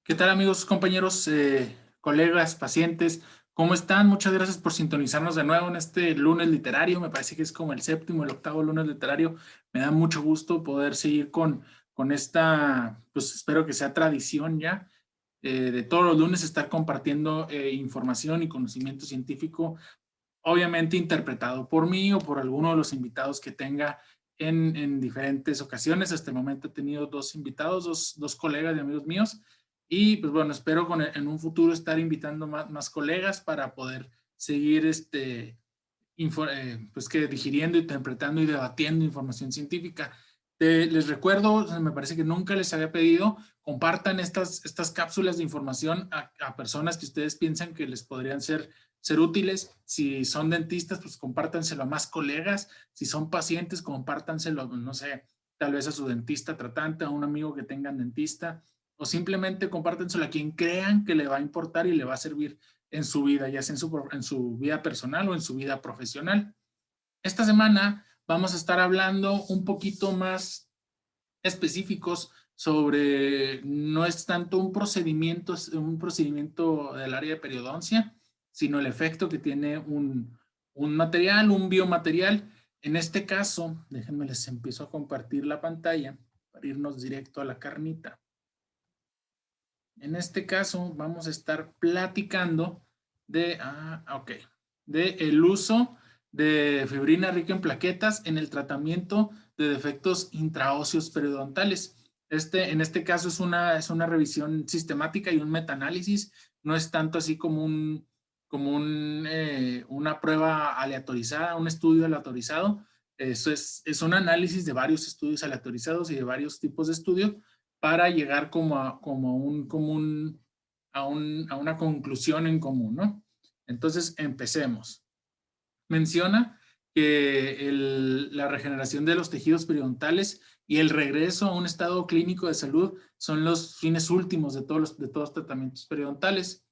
¿Qué tal amigos, compañeros, colegas, pacientes? ¿Cómo están? Muchas gracias por sintonizarnos de nuevo en este lunes literario. Me parece que es como el séptimo, el octavo lunes literario. Me da mucho gusto poder seguir con esta, pues espero que sea tradición ya, de todos los lunes estar compartiendo información y conocimiento científico, obviamente interpretado por mí o por alguno de los invitados que tenga en diferentes ocasiones. Hasta el momento he tenido dos invitados, dos colegas y amigos míos. Y pues bueno, espero en un futuro estar invitando más colegas para poder seguir pues que digiriendo, interpretando y debatiendo información científica. Les recuerdo, me parece que nunca les había pedido, compartan estas cápsulas de información a personas que ustedes piensan que les podrían ser útiles. Si son dentistas, pues compártanselo a más colegas. Si son pacientes, compártanselo, no sé, tal vez a su dentista tratante, a un amigo que tengan dentista, o simplemente compártenselo a quien crean que le va a importar y le va a servir en su vida, ya sea en su vida personal o en su vida profesional. Esta semana vamos a estar hablando un poquito más específicos sobre, no es tanto un procedimiento del área de periodoncia, sino el efecto que tiene un material, un biomaterial. En este caso, déjenme les empiezo a compartir la pantalla para irnos directo a la carnita. En este caso, vamos a estar platicando de el uso de fibrina rica en plaquetas en el tratamiento de defectos intraóseos periodontales. En este caso es una revisión sistemática y un metaanálisis, no es tanto así como una prueba aleatorizada, un estudio aleatorizado. Eso es un análisis de varios estudios aleatorizados y de varios tipos de estudios para llegar como un común, a una conclusión en común, ¿no? Entonces, empecemos. Menciona que la regeneración de los tejidos periodontales y el regreso a un estado clínico de salud son los fines últimos de de todos los tratamientos periodontales.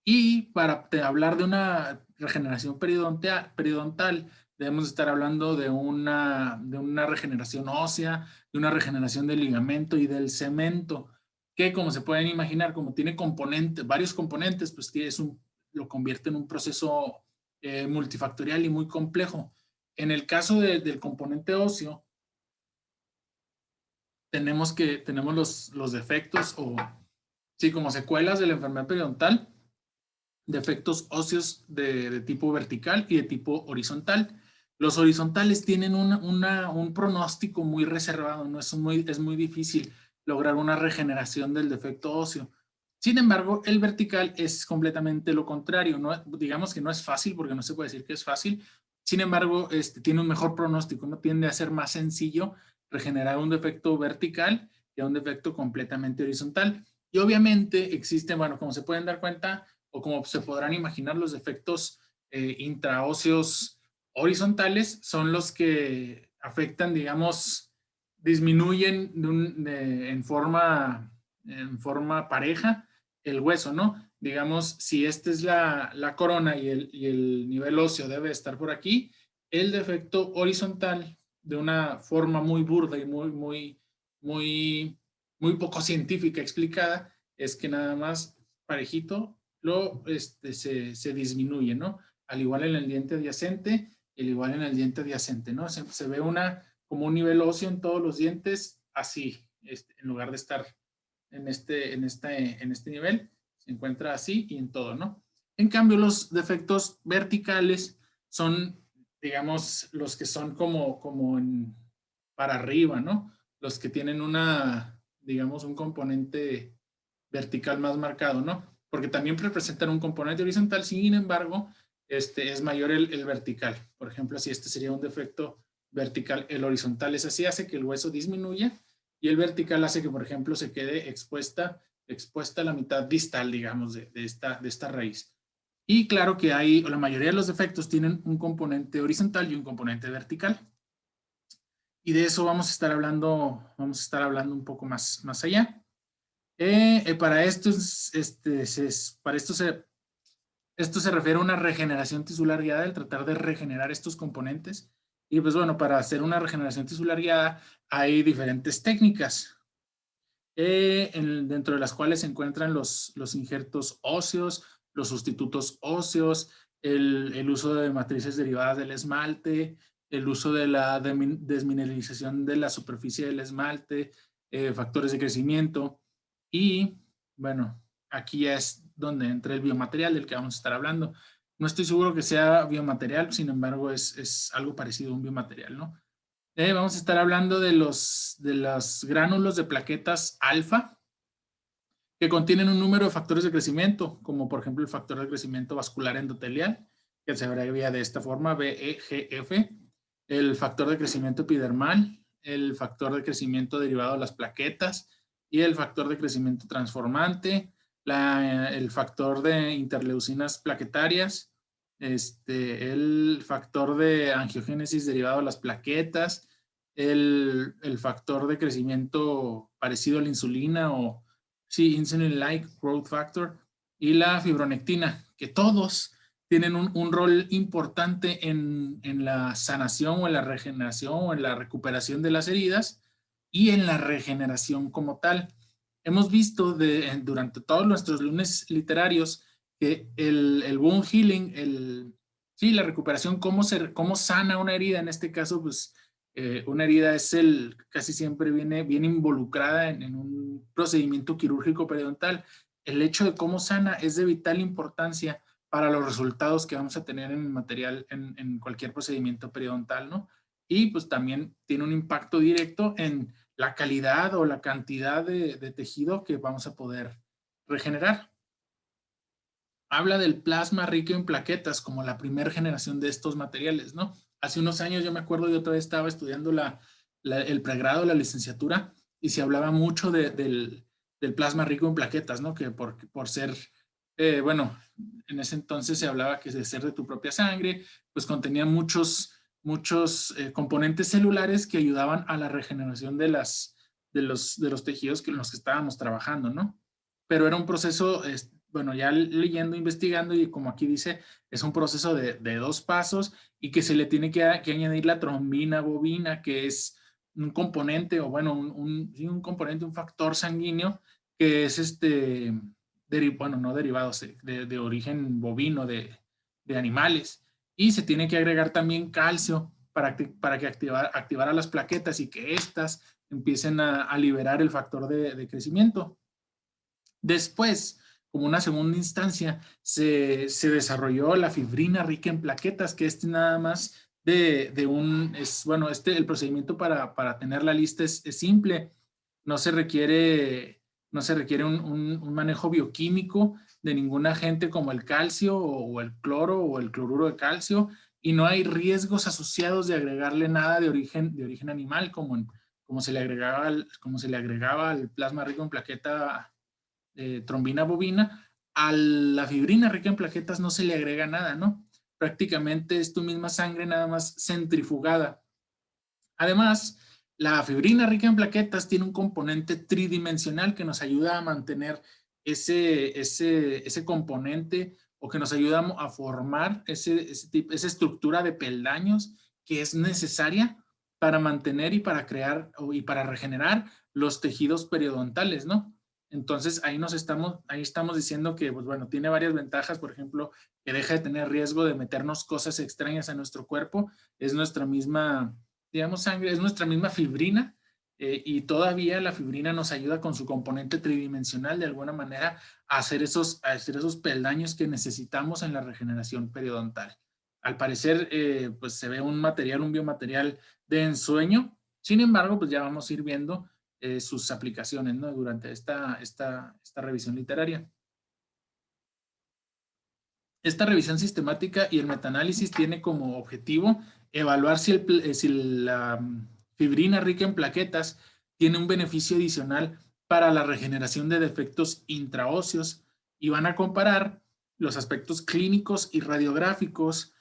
Y para hablar de una regeneración periodontal, debemos estar hablando de una regeneración ósea, de una regeneración del ligamento y del cemento, que como se pueden imaginar, como tiene varios componentes, pues lo convierte en un proceso multifactorial y muy complejo. En el caso del componente óseo, tenemos los defectos o, sí, como secuelas de la enfermedad periodontal, defectos óseos de tipo vertical y de tipo horizontal. Los horizontales tienen un pronóstico muy reservado, no es muy difícil lograr una regeneración del defecto óseo. Sin embargo, el vertical es completamente lo contrario. No, digamos que no es fácil, porque no se puede decir que es fácil. Sin embargo, tiene un mejor pronóstico, no tiende a ser más sencillo regenerar un defecto vertical que un defecto completamente horizontal. Y obviamente existen, bueno, como se pueden dar cuenta, o como se podrán imaginar, los defectos intraóseos horizontales son los que afectan, digamos, disminuyen en forma pareja el hueso, ¿no? Digamos, si esta es la corona y el nivel óseo debe estar por aquí, el defecto horizontal, de una forma muy burda y muy poco científica explicada, es que nada más parejito se disminuye, ¿no? Al igual en el diente adyacente, al igual en el diente adyacente, ¿no? Se ve como un nivel óseo en todos los dientes, así, en lugar de estar en este nivel, se encuentra así y en todo, ¿no? En cambio, los defectos verticales son, digamos, los que son para arriba, ¿no? Los que tienen digamos, un componente vertical más marcado, ¿no? Porque también representan un componente horizontal, sin embargo, es mayor el vertical. Por ejemplo, si este sería un defecto vertical, el horizontal es así, hace que el hueso disminuya, y el vertical hace que, por ejemplo, se quede expuesta la mitad distal, digamos, de esta raíz. Y claro que la mayoría de los defectos tienen un componente horizontal y un componente vertical. Y de eso vamos a estar hablando un poco más allá. Para esto, esto se refiere a una regeneración tisular guiada, el tratar de regenerar estos componentes. Y pues bueno, para hacer una regeneración tisular guiada hay diferentes técnicas. dentro de las cuales se encuentran los injertos óseos, los sustitutos óseos, el uso de matrices derivadas del esmalte, el uso de la desmineralización de la superficie del esmalte, factores de crecimiento. Y bueno, aquí es donde entra el biomaterial del que vamos a estar hablando. No estoy seguro que sea biomaterial, sin embargo es algo parecido a un biomaterial, ¿no? Vamos a estar hablando de los gránulos de plaquetas alfa, que contienen un número de factores de crecimiento, como por ejemplo el factor de crecimiento vascular endotelial, que se abrevia de esta forma, VEGF, el factor de crecimiento epidermal, el factor de crecimiento derivado de las plaquetas y el factor de crecimiento transformante, el factor de interleucinas plaquetarias, el factor de angiogénesis derivado de las plaquetas, el factor de crecimiento parecido a la insulina o sí, insulin-like growth factor y la fibronectina, que todos tienen un rol importante en la sanación o en la regeneración o en la recuperación de las heridas y en la regeneración como tal. Hemos visto durante todos nuestros lunes literarios que el wound healing, sí, la recuperación, cómo sana una herida, en este caso, pues una herida casi siempre viene involucrada en un procedimiento quirúrgico periodontal. El hecho de cómo sana es de vital importancia para los resultados que vamos a tener en el material en cualquier procedimiento periodontal, ¿no? Y pues también tiene un impacto directo en la calidad o la cantidad de tejido que vamos a poder regenerar. Habla del plasma rico en plaquetas como la primera generación de estos materiales, ¿no? Hace unos años yo me acuerdo, yo todavía estaba estudiando el pregrado, la licenciatura, y se hablaba mucho del plasma rico en plaquetas, ¿no? Que por ser, bueno, en ese entonces se hablaba que de ser de tu propia sangre, pues contenía muchos componentes celulares que ayudaban a la regeneración de los tejidos en los que estábamos trabajando, ¿no? Pero era un proceso, bueno, ya leyendo, investigando, y como aquí dice, es un proceso de 2 pasos y que se le tiene que añadir la trombina bovina, que es un componente, o bueno, un componente, un factor sanguíneo, que es bueno, no derivados, de origen bovino, de animales. Y se tiene que agregar también calcio para que activara las plaquetas y que éstas empiecen a liberar el factor de crecimiento. Después, como una segunda instancia, se desarrolló la fibrina rica en plaquetas, que nada más bueno, el procedimiento para tener la lista es simple. No se requiere un manejo bioquímico de ningún agente como el calcio o el cloro o el cloruro de calcio, y no hay riesgos asociados de agregarle nada de origen animal, como se le agregaba al plasma rico en plaqueta, trombina bovina. A la fibrina rica en plaquetas no se le agrega nada, ¿no? Prácticamente es tu misma sangre, nada más centrifugada. Además, la fibrina rica en plaquetas tiene un componente tridimensional que nos ayuda a mantener ese componente, o que nos ayuda a formar esa estructura de peldaños que es necesaria para mantener y para crear y para regenerar los tejidos periodontales, ¿no? Entonces ahí estamos diciendo que, pues bueno, tiene varias ventajas. Por ejemplo, que deja de tener riesgo de meternos cosas extrañas a nuestro cuerpo. Es nuestra misma, digamos, sangre, es nuestra misma fibrina, y todavía la fibrina nos ayuda con su componente tridimensional de alguna manera a hacer esos peldaños que necesitamos en la regeneración periodontal. Al parecer, pues se ve un biomaterial de ensueño. Sin embargo, pues ya vamos a ir viendo sus aplicaciones, ¿no? Durante esta revisión literaria. Esta revisión sistemática y el metaanálisis tiene como objetivo evaluar si la fibrina rica en plaquetas tiene un beneficio adicional para la regeneración de defectos intraóseos, y van a comparar los aspectos clínicos y radiográficos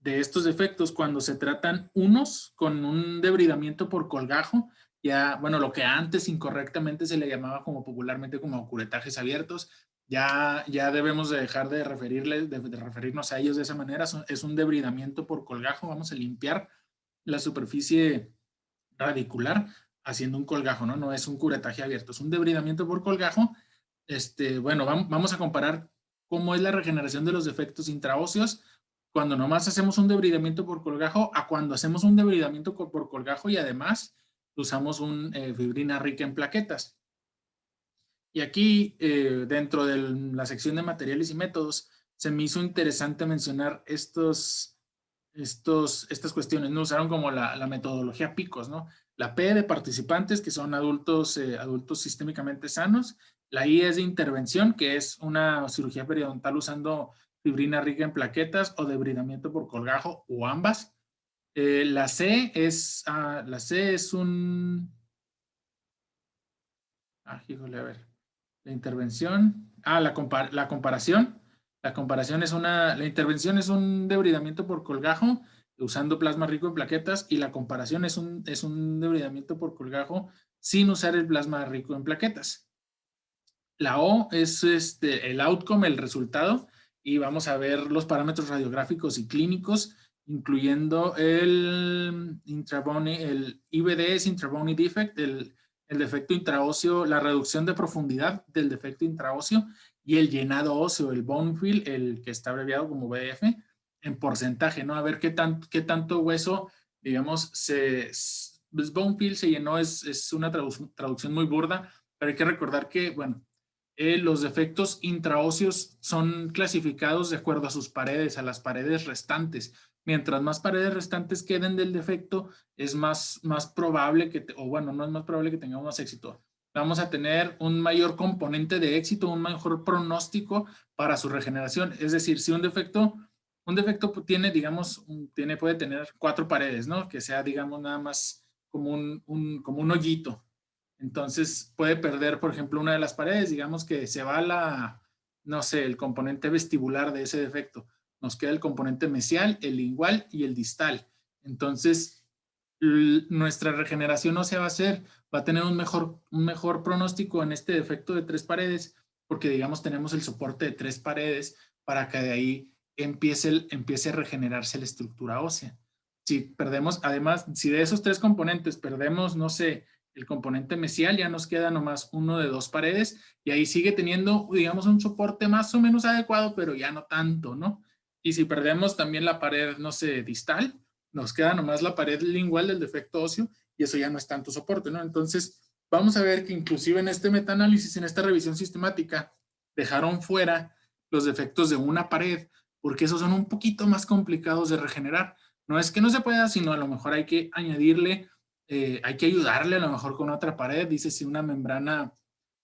de estos defectos cuando se tratan unos con un debridamiento por colgajo, ya, bueno, lo que antes incorrectamente se le llamaba como popularmente como curetajes abiertos. Ya debemos de dejar de referirnos a ellos de esa manera. Es un debridamiento por colgajo. Vamos a limpiar la superficie radicular haciendo un colgajo, ¿no? No es un curetaje abierto, es un debridamiento por colgajo. Bueno, vamos a comparar cómo es la regeneración de los defectos intraóseos cuando nomás hacemos un debridamiento por colgajo a cuando hacemos un debridamiento por colgajo y además usamos fibrina rica en plaquetas. Y aquí, dentro de la sección de materiales y métodos, se me hizo interesante mencionar estas cuestiones, ¿no? Usaron como la metodología PICOS, ¿no? La P de participantes, que son adultos sistémicamente sanos. La I es de intervención, que es una cirugía periodontal usando fibrina rica en plaquetas o debridamiento por colgajo o ambas. La C es un... híjole, a ver. La intervención. La comparación. La intervención es un debridamiento por colgajo usando plasma rico en plaquetas y la comparación es un debridamiento por colgajo sin usar el plasma rico en plaquetas. La O es el outcome, el resultado, y vamos a ver los parámetros radiográficos y clínicos, incluyendo el IBD es Intrabony Defect, el defecto intraóseo, la reducción de profundidad del defecto intraóseo y el llenado óseo, el bone fill, el que está abreviado como BF, en porcentaje, ¿no? A ver qué tanto hueso, digamos, bone fill se llenó, es una traducción muy burda, pero hay que recordar que, bueno, los defectos intraóseos son clasificados de acuerdo a sus paredes, a las paredes restantes. Mientras más paredes restantes queden del defecto, es más probable no es más probable que tengamos más éxito. Vamos a tener un mayor componente de éxito, un mejor pronóstico para su regeneración. Es decir, si un defecto tiene, digamos, puede tener 4 paredes, ¿no? Que sea, digamos, nada más como como un hoyito. Entonces puede perder, por ejemplo, una de las paredes, digamos que se va no sé, el componente vestibular de ese defecto. Nos queda el componente mesial, el lingual y el distal. Entonces, nuestra regeneración no se va a hacer, va a tener un mejor pronóstico en este defecto de 3 paredes, porque digamos tenemos el soporte de 3 paredes para que de ahí empiece a regenerarse la estructura ósea. Si perdemos, además, si de esos 3 componentes perdemos, no sé, el componente mesial, ya nos queda nomás uno de 2 paredes y ahí sigue teniendo, digamos, un soporte más o menos adecuado, pero ya no tanto, ¿no? Y si perdemos también la pared, no sé, distal, nos queda nomás la pared lingual del defecto óseo y eso ya no es tanto soporte, ¿no? Entonces, vamos a ver que inclusive en este metaanálisis, en esta revisión sistemática, dejaron fuera los defectos de una pared, porque esos son un poquito más complicados de regenerar. No es que no se pueda, sino a lo mejor hay que añadirle hay que ayudarle a lo mejor con otra pared, dice si una membrana,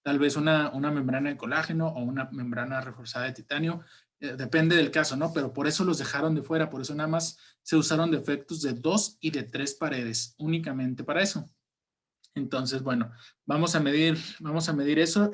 tal vez una membrana de colágeno o una membrana reforzada de titanio, depende del caso, ¿no? Pero por eso los dejaron de fuera, por eso nada más se usaron defectos de 2 y de 3 paredes, únicamente para eso. Entonces, bueno, vamos a medir eso,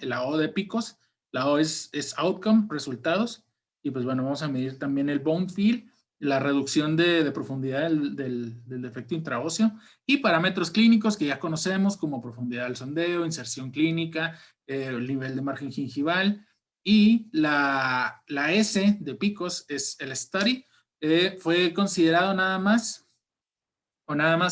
la O de picos, la O es outcome, resultados, y pues bueno, vamos a medir también el bone fill, la reducción de profundidad del defecto intraóseo y parámetros clínicos que ya conocemos como profundidad del sondeo, inserción clínica, el nivel de margen gingival y la S de picos es el study. Fue considerado nada más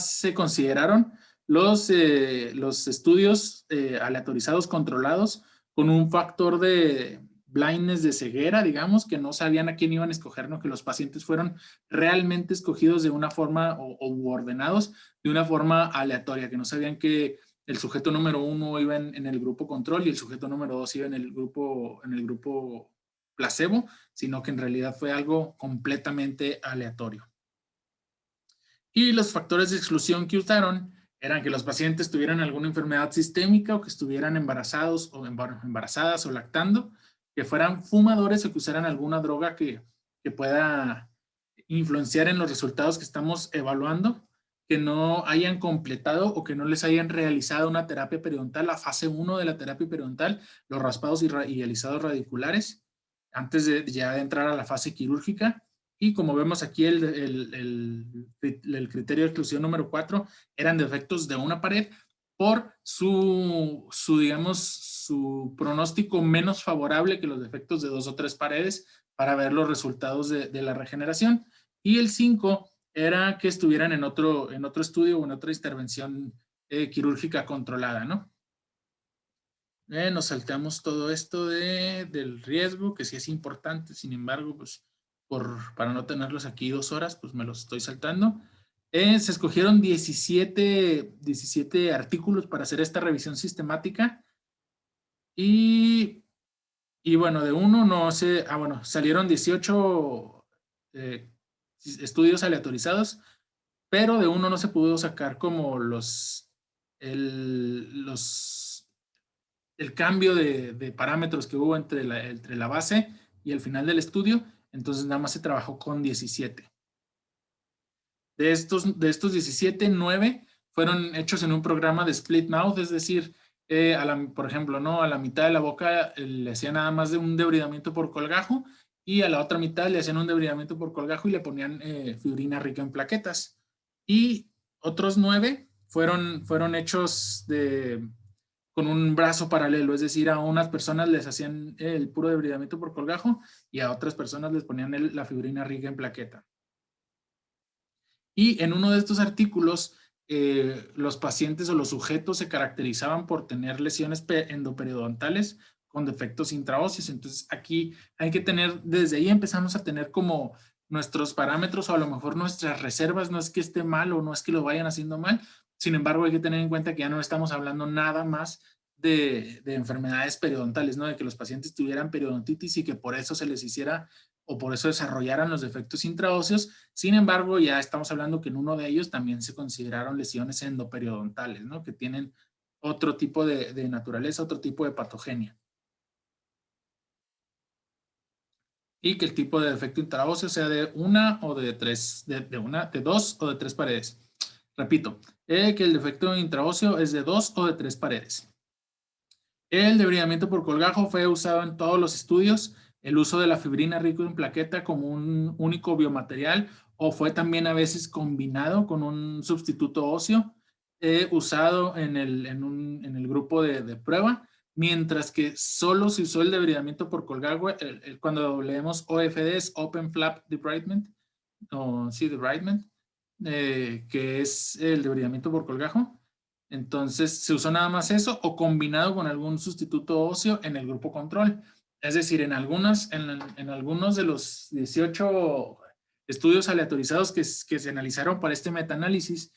se consideraron los estudios aleatorizados controlados con un factor de blindness de ceguera, digamos, que no sabían a quién iban a escoger, ¿no? Que los pacientes fueron realmente escogidos de una forma o ordenados de una forma aleatoria, que no sabían que el sujeto número 1 iba en el grupo control y el sujeto número 2 iba en el grupo placebo, sino que en realidad fue algo completamente aleatorio. Y los factores de exclusión que usaron eran que los pacientes tuvieran alguna enfermedad sistémica o que estuvieran embarazadas o lactando, que fueran fumadores o que usaran alguna droga que pueda influenciar en los resultados que estamos evaluando, que no hayan completado o que no les hayan realizado una terapia periodontal, la fase 1 de la terapia periodontal, los raspados y alisados radiculares, antes de entrar a la fase quirúrgica. Y como vemos aquí, el criterio de exclusión número 4 eran defectos de una pared por digamos, su pronóstico menos favorable que los defectos de 2 o 3 paredes para ver los resultados de la regeneración. Y el 5 era que estuvieran en otro estudio o en otra intervención quirúrgica controlada, ¿no? Nos saltamos todo esto del riesgo, que sí es importante, sin embargo, pues para no tenerlos aquí 2 horas, pues me los estoy saltando. Se escogieron 17 artículos para hacer esta revisión sistemática y bueno, de uno no sé, bueno, salieron 18 estudios aleatorizados, pero de uno no se pudo sacar como el cambio de parámetros que hubo entre la base y el final del estudio, entonces nada más se trabajó con 17. De estos 17, 9 fueron hechos en un programa de split mouth, es decir, por ejemplo, ¿no? A la mitad de la boca le hacían nada más de un debridamiento por colgajo y a la otra mitad le hacían un debridamiento por colgajo y le ponían fibrina rica en plaquetas. Y otros 9 fueron hechos con un brazo paralelo, es decir, a unas personas les hacían el puro debridamiento por colgajo y a otras personas les ponían la fibrina rica en plaqueta. Y en uno de estos artículos, los pacientes o los sujetos se caracterizaban por tener lesiones endoperidontales con defectos intraóseos. Entonces aquí hay que tener, desde ahí empezamos a tener como nuestros parámetros o a lo mejor nuestras reservas, no es que esté mal o no es que lo vayan haciendo mal, sin embargo hay que tener en cuenta que ya no estamos hablando nada más de enfermedades periodontales, ¿no? De que los pacientes tuvieran periodontitis y que por eso se les hiciera o por eso desarrollaran los defectos intraóseos. Sin embargo, ya estamos hablando que en uno de ellos también se consideraron lesiones endoperidontales, ¿no? Que tienen otro tipo de naturaleza, otro tipo de patogenia. Y que el tipo de defecto intraóseo sea de una o de tres, de 2 o de 3 paredes. Repito, que el defecto intraóseo es de 2 o de 3 paredes. El debridamiento por colgajo fue usado en todos los estudios. El uso de la fibrina rico en plaqueta como un único biomaterial o fue también a veces combinado con un sustituto óseo usado en el grupo de prueba, mientras que solo se usó el debridamiento por colgajo cuando leemos OFDs, Open Flap Debridement, o sí, debridement, que es el debridamiento por colgajo. Entonces, se usó nada más eso o combinado con algún sustituto óseo en el grupo control. Es decir, en algunos de los 18 estudios aleatorizados que se analizaron para este metaanálisis,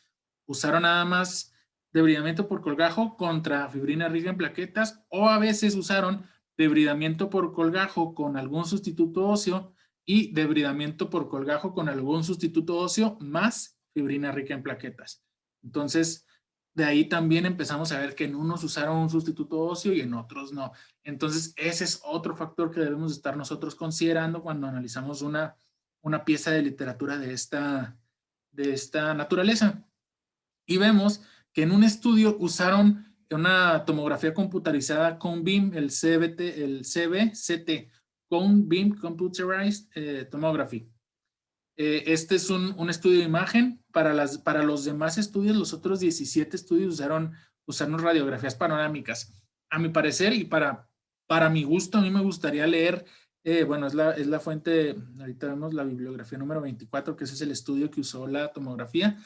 usaron nada más debridamiento por colgajo contra fibrina rica en plaquetas o a veces usaron debridamiento por colgajo con algún sustituto óseo y debridamiento por colgajo con algún sustituto óseo más fibrina rica en plaquetas. Entonces, de ahí también empezamos a ver que en unos usaron un sustituto óseo y en otros no. Entonces, ese es otro factor que debemos estar nosotros considerando cuando analizamos una pieza de literatura de esta naturaleza. Y vemos que en un estudio usaron una tomografía computarizada Cone Beam, el CBCT, Cone Beam Computerized Tomography. Este es un estudio de imagen. Para los demás estudios, los otros 17 estudios usaron radiografías panorámicas. A mi parecer y para mi gusto, a mí me gustaría leer, bueno, es la fuente, ahorita vemos la bibliografía número 24, que ese es el estudio que usó la tomografía.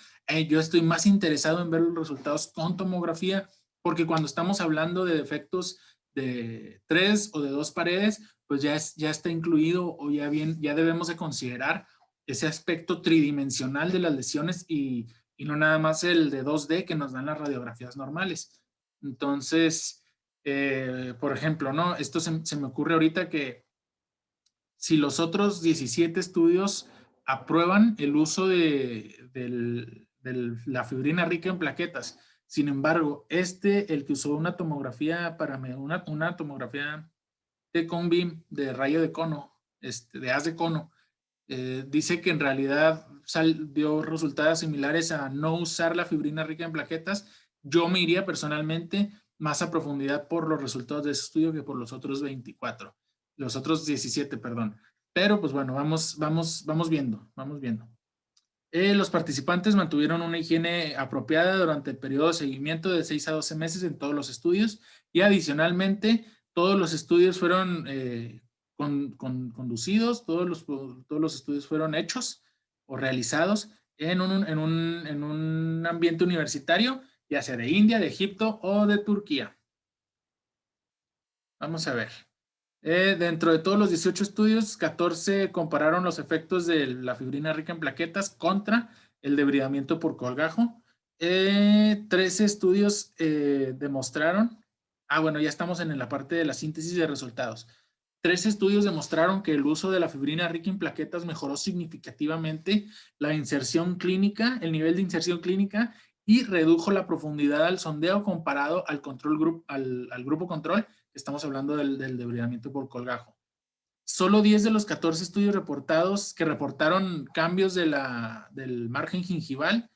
Yo estoy más interesado en ver los resultados con tomografía, porque cuando estamos hablando de defectos de 3 o de 2 paredes, pues ya está incluido o ya debemos de considerar ese aspecto tridimensional de las lesiones y no nada más el de 2D que nos dan las radiografías normales. Entonces, por ejemplo, ¿no? Esto se me ocurre ahorita que si los otros 17 estudios aprueban el uso de la fibrina rica en plaquetas, sin embargo, el que usó una tomografía una tomografía de Cone Beam, de rayo de cono, de haz de cono, dice que en realidad dio resultados similares a no usar la fibrina rica en plaquetas. Yo me iría personalmente más a profundidad por los resultados de ese estudio que por los otros 24, los otros 17, perdón. Pero pues bueno, vamos viendo. Los participantes mantuvieron una higiene apropiada durante el periodo de seguimiento de 6 a 12 meses en todos los estudios y adicionalmente todos los estudios fueron conducidos, todos los estudios fueron hechos o realizados en un ambiente universitario ya sea de India, de Egipto o de Turquía. Vamos a ver. Dentro de todos los 18 estudios, 14 compararon los efectos de la fibrina rica en plaquetas contra el debridamiento por colgajo. 13 estudios demostraron, bueno, ya estamos en la parte de la síntesis de resultados. 13 estudios demostraron que el uso de la fibrina rica en plaquetas mejoró significativamente la inserción clínica, el nivel de inserción clínica, y redujo la profundidad al sondeo comparado al grupo control. Estamos hablando del debridamiento por colgajo. Solo 10 de los 14 estudios reportados que reportaron cambios del margen gingival.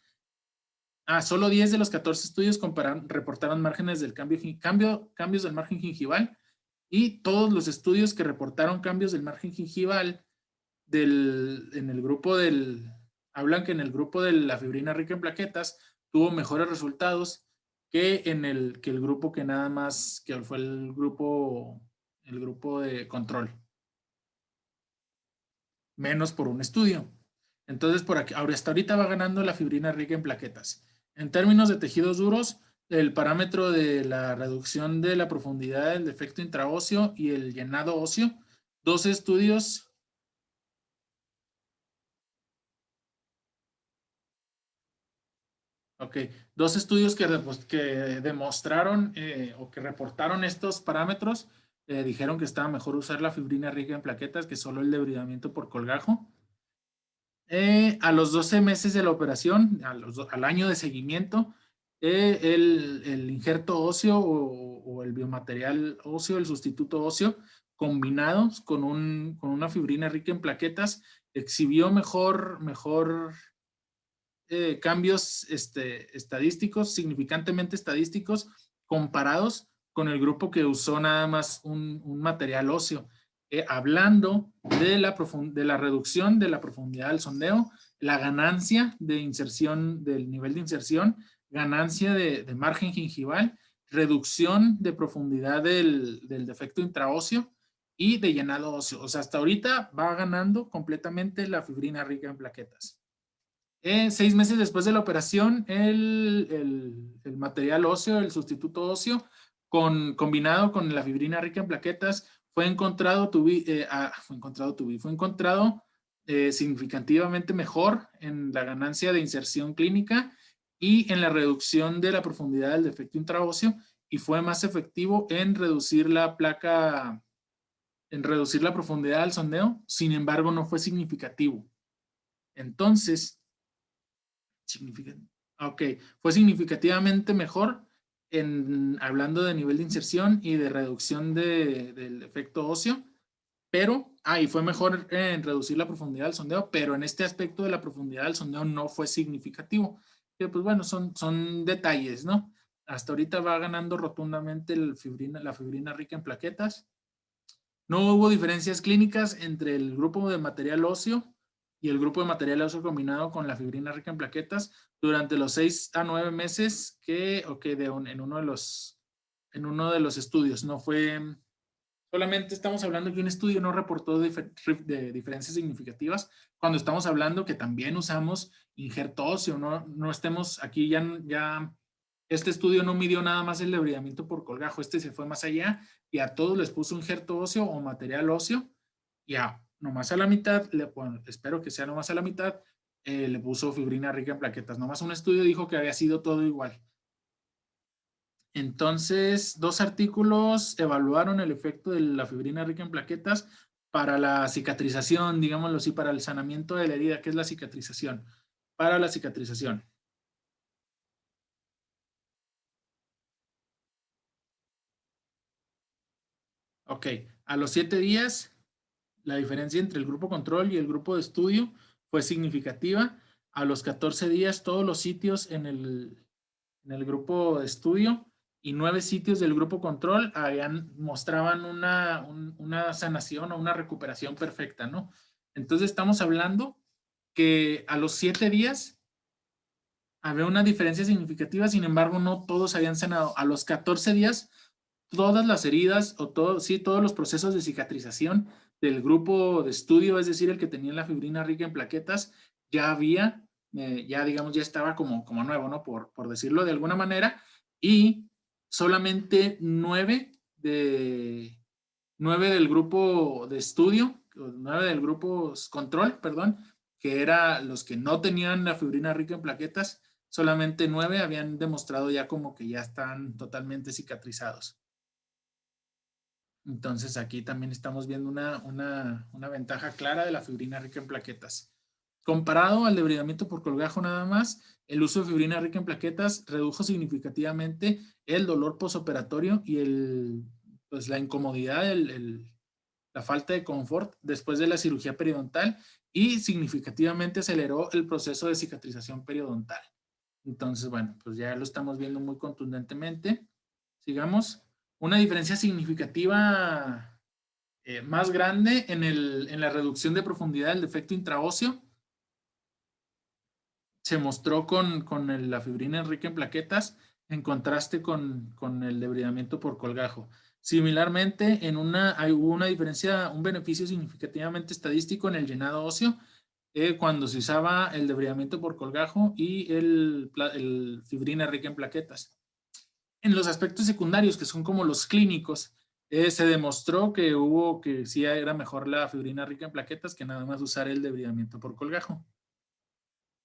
Solo 10 de los 14 estudios reportaron márgenes del cambios del margen gingival, y todos los estudios que reportaron cambios del margen gingival hablan que en el grupo de la fibrina rica en plaquetas tuvo mejores resultados que el grupo que nada más, que fue el grupo de control. Menos por un estudio. Entonces, por aquí, hasta ahorita va ganando la fibrina rica en plaquetas. En términos de tejidos duros, el parámetro de la reducción de la profundidad del defecto intraóseo y el llenado óseo, 12 estudios. Ok, 2 estudios que demostraron o que reportaron estos parámetros, dijeron que estaba mejor usar la fibrina rica en plaquetas que solo el debridamiento por colgajo. A los 12 meses de la operación, al año de seguimiento, el injerto óseo o el biomaterial óseo, el sustituto óseo, combinados con una fibrina rica en plaquetas, exhibió mejor cambios estadísticos, significantemente estadísticos, comparados con el grupo que usó nada más un material óseo. Hablando de la reducción de la profundidad del sondeo, la ganancia de inserción, del nivel de inserción, ganancia de margen gingival, reducción de profundidad del defecto intraóseo y de llenado óseo. O sea, hasta ahorita va ganando completamente la fibrina rica en plaquetas. 6 meses después de la operación, el material óseo, el sustituto óseo, combinado con la fibrina rica en plaquetas, fue encontrado significativamente mejor en la ganancia de inserción clínica y en la reducción de la profundidad del defecto intraóseo, y fue más efectivo en reducir la profundidad del sondeo. Sin embargo, no fue significativo. Entonces, fue significativamente mejor hablando de nivel de inserción y de reducción del efecto óseo, pero, y fue mejor en reducir la profundidad del sondeo, pero en este aspecto de la profundidad del sondeo no fue significativo. Que pues bueno, son detalles, ¿no? Hasta ahorita va ganando rotundamente la fibrina rica en plaquetas. No hubo diferencias clínicas entre el grupo de material óseo y el grupo de material óseo combinado con la fibrina rica en plaquetas durante los 6 a 9 meses en uno de los estudios. No fue, solamente estamos hablando que un estudio no reportó de diferencias significativas, cuando estamos hablando que también usamos injerto óseo. No estemos aquí ya este estudio no midió nada más el debridamiento por colgajo, se fue más allá y a todos les puso injerto óseo o material óseo, y nomás a la mitad, espero que sea nomás a la mitad, le puso fibrina rica en plaquetas. Nomás un estudio dijo que había sido todo igual. Entonces, 2 artículos evaluaron el efecto de la fibrina rica en plaquetas para la cicatrización, digámoslo así, para el sanamiento de la herida. ¿Qué es la cicatrización? Para la cicatrización. Ok, a los 7 días, la diferencia entre el grupo control y el grupo de estudio fue significativa. A los 14 días, todos los sitios en el grupo de estudio y 9 sitios del grupo control mostraban una sanación o una recuperación perfecta, ¿no? Entonces estamos hablando que a los 7 días había una diferencia significativa, sin embargo no todos habían sanado. A los 14 días, todas las heridas todos los procesos de cicatrización del grupo de estudio, es decir, el que tenía la fibrina rica en plaquetas, ya había ya digamos, ya estaba como nuevo, ¿no? Por decirlo de alguna manera, y solamente 9 del grupo de estudio, 9 del grupo control, perdón, que era los que no tenían la fibrina rica en plaquetas, solamente 9 habían demostrado ya como que ya están totalmente cicatrizados. Entonces aquí también estamos viendo una ventaja clara de la fibrina rica en plaquetas. Comparado al debridamiento por colgajo nada más, el uso de fibrina rica en plaquetas redujo significativamente el dolor posoperatorio y pues la incomodidad, la falta de confort después de la cirugía periodontal y significativamente aceleró el proceso de cicatrización periodontal. Entonces, bueno, pues ya lo estamos viendo muy contundentemente. Sigamos. Una diferencia significativa más grande en la reducción de profundidad del defecto intraóseo se mostró con la fibrina rica en plaquetas en contraste con el debridamiento por colgajo. Similarmente, hubo una diferencia, un beneficio significativamente estadístico en el llenado óseo cuando se usaba el debridamiento por colgajo y el fibrina rica en plaquetas. En los aspectos secundarios, que son como los clínicos, se demostró que sí era mejor la fibrina rica en plaquetas que nada más usar el debridamiento por colgajo.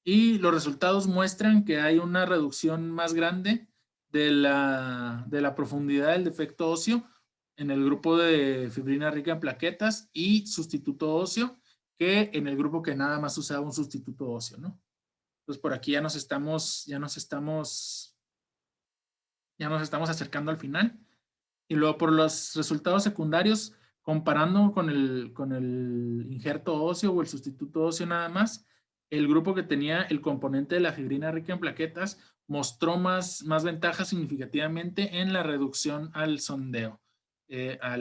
Y los resultados muestran que hay una reducción más grande de la profundidad del defecto óseo en el grupo de fibrina rica en plaquetas y sustituto óseo que en el grupo que nada más usaba un sustituto óseo, ¿no? Entonces por aquí ya nos estamos acercando al final. Y luego por los resultados secundarios, comparando con el injerto óseo o el sustituto óseo nada más, el grupo que tenía el componente de la fibrina rica en plaquetas mostró más ventajas significativamente en la reducción al sondeo, la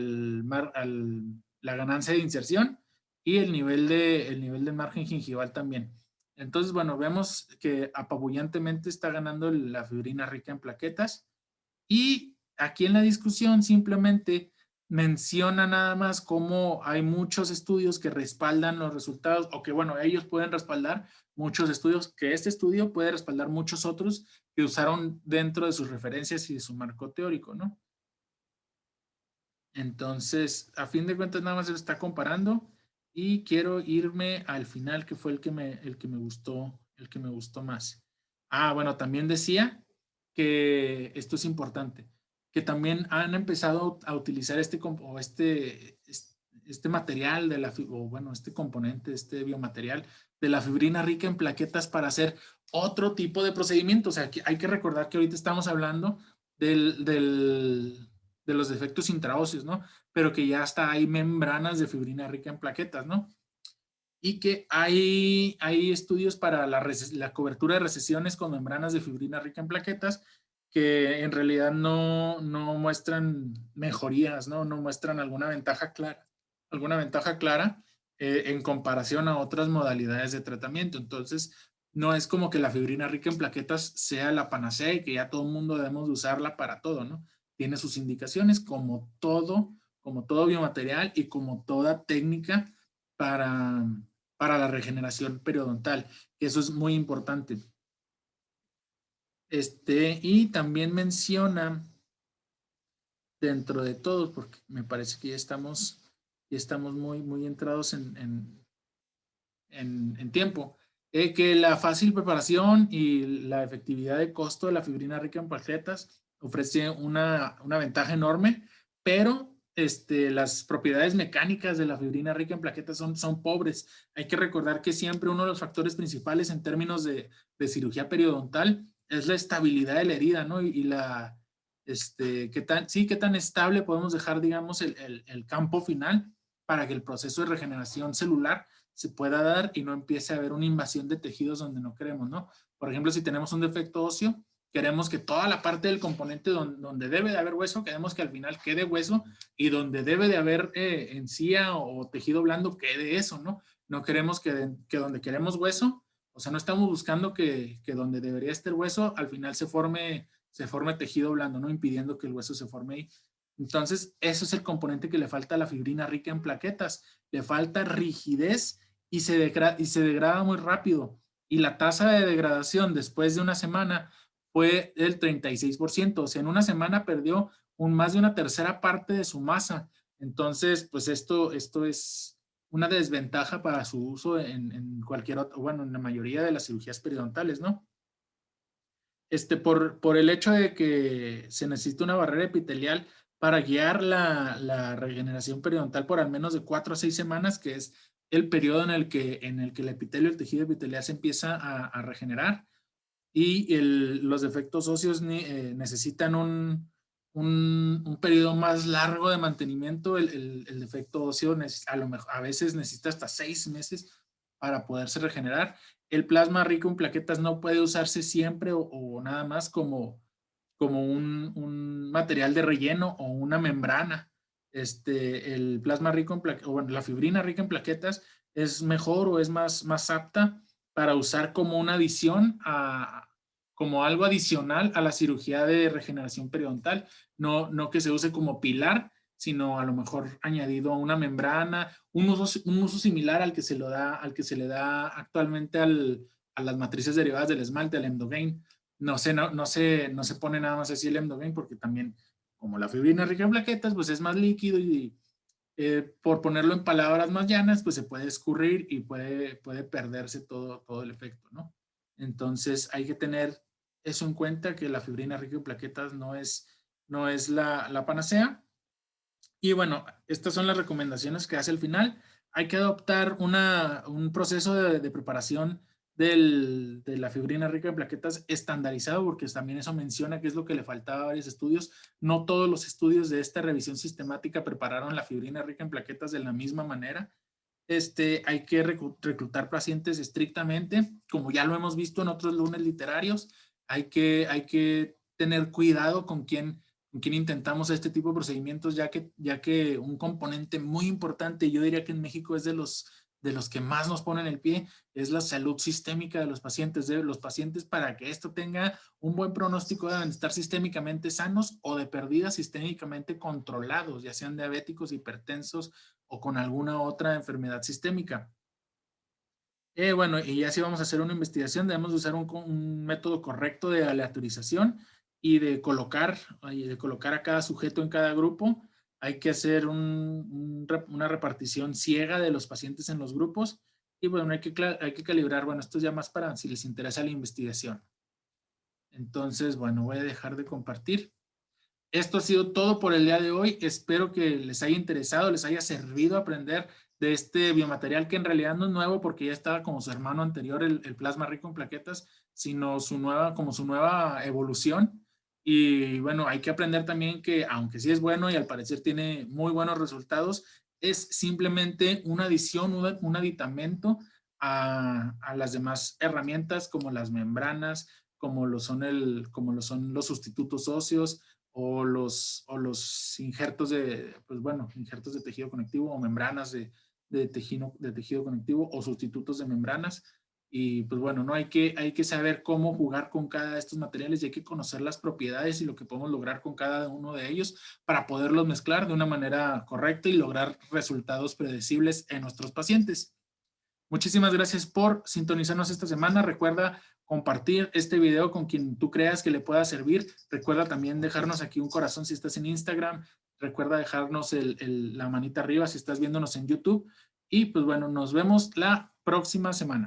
ganancia de inserción y el nivel de margen gingival también. Entonces, bueno, vemos que apabullantemente está ganando la fibrina rica en plaquetas. Y aquí en la discusión simplemente menciona nada más cómo hay muchos estudios que respaldan los resultados, o que bueno, ellos pueden respaldar muchos estudios, que este estudio puede respaldar muchos otros que usaron dentro de sus referencias y de su marco teórico, ¿no? Entonces, a fin de cuentas, nada más se lo está comparando y quiero irme al final, que fue el que me gustó más. Ah, bueno, también decía que esto es importante, que también han empezado a utilizar este material este componente, este biomaterial de la fibrina rica en plaquetas para hacer otro tipo de procedimiento. O sea, hay que recordar que ahorita estamos hablando de los defectos intraóseos, ¿no? Pero que ya hasta hay membranas de fibrina rica en plaquetas, ¿no? Y que hay estudios para la cobertura de recesiones con membranas de fibrina rica en plaquetas que en realidad no muestran mejorías, ¿no? No muestran alguna ventaja clara en comparación a otras modalidades de tratamiento. Entonces, no es como que la fibrina rica en plaquetas sea la panacea y que ya todo el mundo debemos de usarla para todo, ¿no? Tiene sus indicaciones como todo biomaterial y como toda técnica para, para la regeneración periodontal, que eso es muy importante. Y también menciona dentro de todos, porque me parece que ya estamos muy entrados en tiempo, que la fácil preparación y la efectividad de costo de la fibrina rica en plaquetas ofrece una ventaja enorme, pero las propiedades mecánicas de la fibrina rica en plaquetas son pobres. Hay que recordar que siempre uno de los factores principales en términos de cirugía periodontal es la estabilidad de la herida, ¿no? Qué tan estable podemos dejar, digamos, el campo final para que el proceso de regeneración celular se pueda dar y no empiece a haber una invasión de tejidos donde no queremos, ¿no? Por ejemplo, si tenemos un defecto óseo, queremos que toda la parte del componente donde debe de haber hueso, queremos que al final quede hueso y donde debe de haber encía o tejido blando quede eso, ¿no? No queremos que donde queremos hueso, o sea, no estamos buscando que donde debería estar hueso, al final se forme tejido blando, ¿no? Impidiendo que el hueso se forme ahí. Entonces, eso es el componente que le falta a la fibrina rica en plaquetas. Le falta rigidez y se degrada muy rápido. y la tasa de degradación después de una semana fue del 36%. O sea, en una semana perdió más de una tercera parte de su masa. Entonces, pues esto es una desventaja para su uso en cualquier otro, bueno, en la mayoría de las cirugías periodontales, ¿no? Por el hecho de que se necesita una barrera epitelial para guiar la regeneración periodontal por al menos de 4 a 6 semanas, que es el periodo en el que el epitelio, el tejido epitelial se empieza a regenerar, y los defectos óseos necesitan un periodo más largo de mantenimiento. El defecto óseo a veces necesita hasta 6 meses para poderse regenerar. El plasma rico en plaquetas no puede usarse siempre o nada más como un material de relleno o una membrana. El plasma rico en plaquetas, o bueno, la fibrina rica en plaquetas es mejor o es más apta para usar como una adición como algo adicional a la cirugía de regeneración periodontal, no que se use como pilar, sino a lo mejor añadido a una membrana, un uso similar al que se le da actualmente a las matrices derivadas del esmalte, al Emdogain. No se pone nada más así el Emdogain porque también, como la fibrina rica en plaquetas, pues es más líquido y por ponerlo en palabras más llanas, pues se puede escurrir y puede perderse todo el efecto, ¿no? Entonces hay que tener eso en cuenta, que la fibrina rica en plaquetas no es la panacea. Y bueno, estas son las recomendaciones que hace al final. Hay que adoptar un proceso de preparación de la fibrina rica en plaquetas estandarizado, porque también eso menciona que es lo que le faltaba a varios estudios. No todos los estudios de esta revisión sistemática prepararon la fibrina rica en plaquetas de la misma manera. Hay que reclutar pacientes estrictamente, como ya lo hemos visto en otros lunes literarios. Hay que tener cuidado con quién intentamos este tipo de procedimientos, ya que un componente muy importante, yo diría que en México es de los que más nos ponen el pie, es la salud sistémica de los pacientes. Los pacientes, para que esto tenga un buen pronóstico, deben estar sistémicamente sanos o de perdida sistémicamente controlados, ya sean diabéticos, hipertensos o con alguna otra enfermedad sistémica. Bueno, y ya si vamos a hacer una investigación, debemos usar un método correcto de aleatorización y de colocar a cada sujeto en cada grupo. Hay que hacer una repartición ciega de los pacientes en los grupos. Y bueno, hay que calibrar. Bueno, esto es ya más para si les interesa la investigación. Entonces, bueno, voy a dejar de compartir. Esto ha sido todo por el día de hoy. Espero que les haya interesado, les haya servido aprender de este biomaterial, que en realidad no es nuevo porque ya estaba como su hermano anterior, el plasma rico en plaquetas, sino su nueva evolución. Y bueno, hay que aprender también que, aunque sí es bueno y al parecer tiene muy buenos resultados, es simplemente una adición, un aditamento a las demás herramientas, como las membranas, como lo son los sustitutos óseos, o los injertos injertos de tejido conectivo, o membranas de tejido conectivo, o sustitutos de membranas. Y pues bueno, no hay que saber cómo jugar con cada de estos materiales, y hay que conocer las propiedades y lo que podemos lograr con cada uno de ellos para poderlos mezclar de una manera correcta y lograr resultados predecibles en nuestros pacientes. Muchísimas gracias por sintonizarnos esta semana. Recuerda compartir este video con quien tú creas que le pueda servir. Recuerda también dejarnos aquí un corazón si estás en Instagram. Recuerda dejarnos la manita arriba si estás viéndonos en YouTube. Y pues bueno, nos vemos la próxima semana.